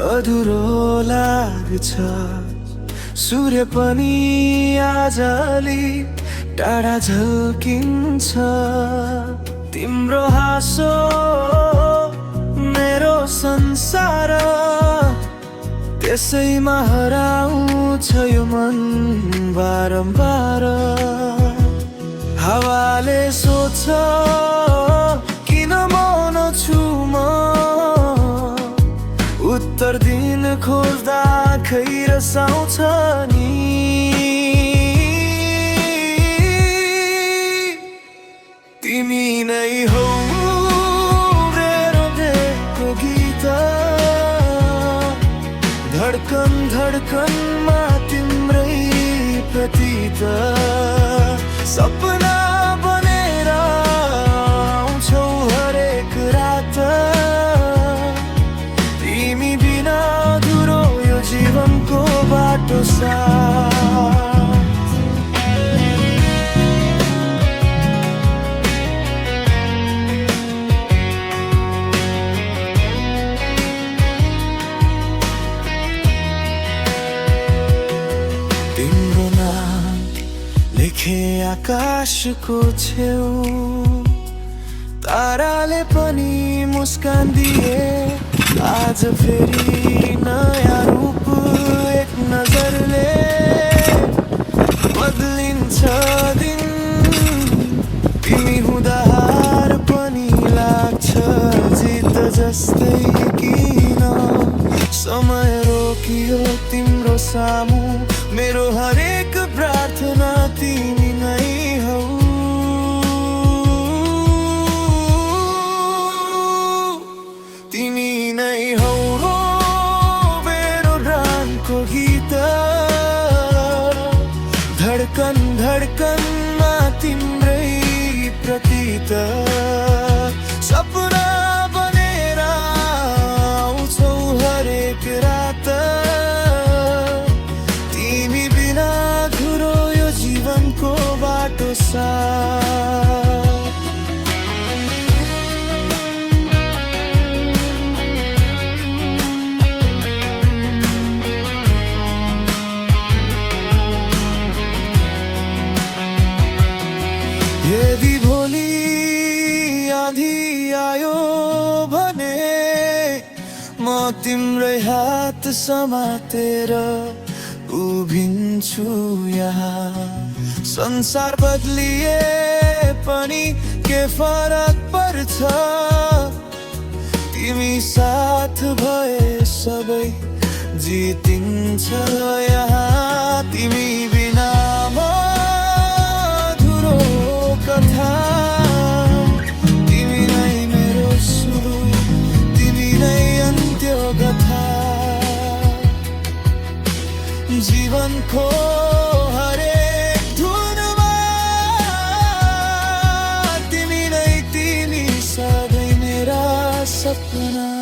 अधुरो लाग्छ। सूर्य पनि आजली टाढा झल्किन्छ। तिम्रो हाँसो मेरो संसार, त्यसैमा हराउँछ यो मन बारम्बार। हावाले सोध्छ किन मौन छु म, उत्तर दिन खोज्दा आँखै रसाउँछ नि। तिमी नै हौ मेरो दिलको गीत, धड्कन धड्कनमा तिम्रै प्रतीत। सपना बनेर आउँछौ हरेक रात, तिमी बिना अधुरो यो जीवनको बाटो साथ। तिम्रो नाम लेखे आकाशको छेउ, ताराले पनि मुस्कान दिए। आज फेरि नयाँ रूप एक नजरले बदलिन्छ दिन। तिमी हुँदा हार पनि लाग्छ जित जस्तै किन। समय रोकियो तिम्रो सामु, मेरो हरेक प्रार्थना तिमी नै हौ। तिमी नै हौ मेरो प्राणको गीत, धड्कन धड्कनमा तिम्रै प्रतीत। सपना बनेर आउँछौ हरेक रात, तिमी बिना अधुरो यो जीवनको बाटो साथ। यदि भोलि आँधी आयो भने म तिम्रै हात समातेर उभिन्छु यहाँ। संसार बदलिए पनि के फरक पर्छ, तिमी साथ भए सबै जितिन्छ यहाँ। तिमी बिना म अधुरो कथा, तिमी नै मेरो सुरु, तिमी नै अन्त्य कथा। जीवनको हरेक धुनमा तिमी नै, तिमी सधैँ मेरा सपना।